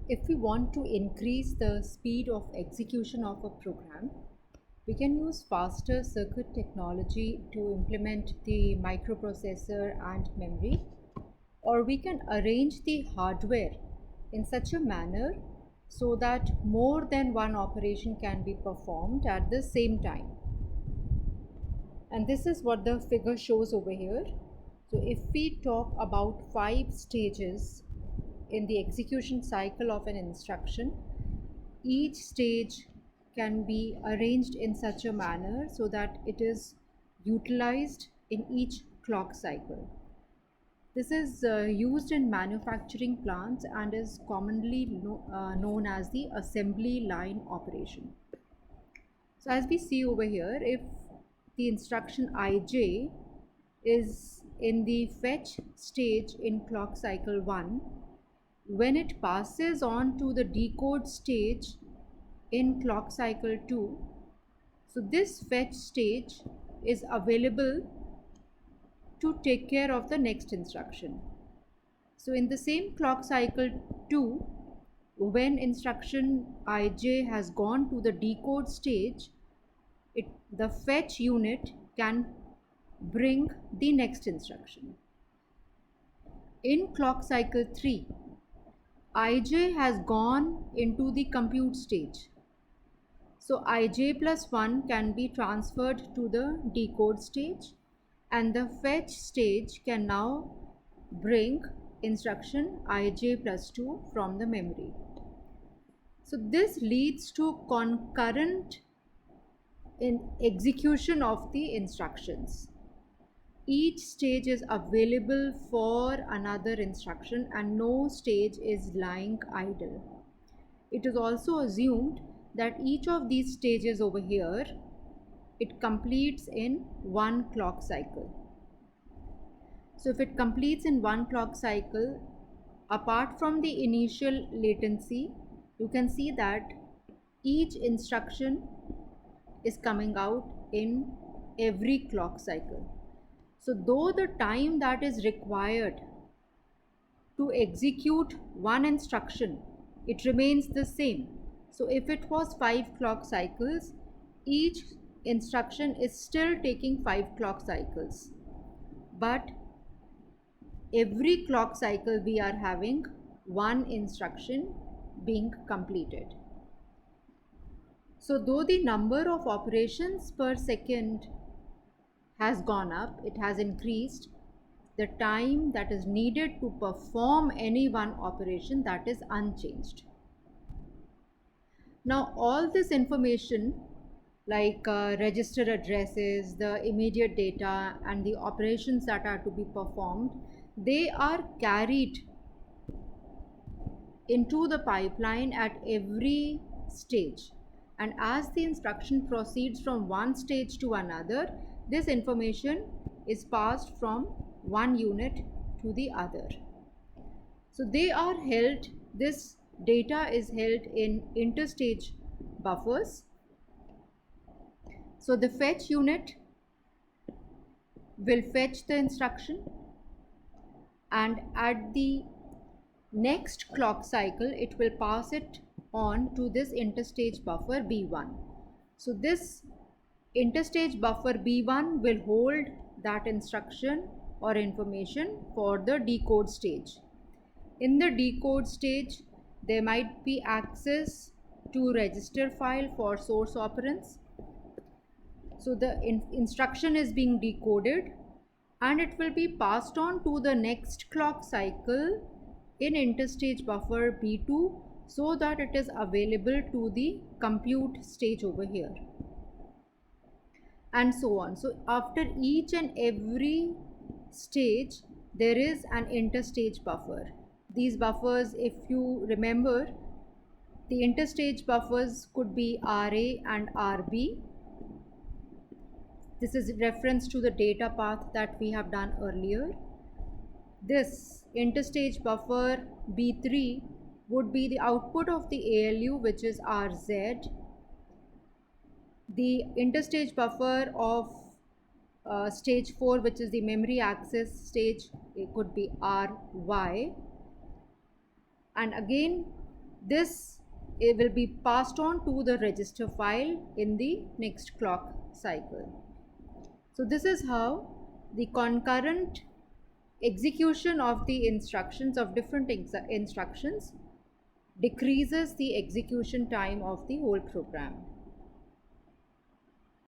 If we want to increase the speed of execution of a program, we can use faster circuit technology to implement the microprocessor and memory, or we can arrange the hardware in such a manner so that more than one operation can be performed at the same time. And this is what the figure shows over here. So if we talk about 5 stages in the execution cycle of an instruction, each stage can be arranged in such a manner so that it is utilized in each clock cycle. This is used in manufacturing plants and is commonly known as the assembly line operation. So as we see over here, if the instruction ij is in the fetch stage in clock cycle 1, when it passes on to the decode stage in clock cycle 2, so this fetch stage is available to take care of the next instruction. So in the same clock cycle 2, when instruction ij has gone to the decode stage, the fetch unit can bring the next instruction. In clock cycle 3, ij has gone into the compute stage. So ij plus 1 can be transferred to the decode stage, and the fetch stage can now bring instruction ij plus 2 from the memory. So this leads to concurrent execution of the instructions. Each stage is available for another instruction and no stage is lying idle. It is also assumed that each of these stages over here, it completes in one clock cycle. So if it completes in one clock cycle, apart from the initial latency, you can see that each instruction is coming out in every clock cycle. So though the time that is required to execute one instruction, it remains the same. So if it was 5 clock cycles, each instruction is still taking 5 clock cycles. But every clock cycle we are having one instruction being completed. So though the number of operations per second has gone up, it has increased, the time that is needed to perform any one operation, that is unchanged. Now all this information like register addresses, the immediate data and the operations that are to be performed, they are carried into the pipeline at every stage, and as the instruction proceeds from one stage to another, this information is passed from one unit to the other. So they are held, this data is held in interstage buffers. So the fetch unit will fetch the instruction, and at the next clock cycle it will pass it on to this interstage buffer B1. So this interstage buffer B1 will hold that instruction or information for the decode stage. In the decode stage, there might be access to register file for source operands. So the instruction is being decoded and it will be passed on to the next clock cycle in interstage buffer B2 so that it is available to the compute stage over here, and so on. So after each and every stage there is an interstage buffer. These buffers, if you remember, the interstage buffers could be RA and RB. This is reference to the data path that we have done earlier. This interstage buffer B3 would be the output of the ALU, which is RZ. The interstage buffer of stage 4, which is the memory access stage, it could be RY. And again, This it will be passed on to the register file in the next clock cycle. So this is how the concurrent execution of the instructions of different instructions decreases the execution time of the whole program.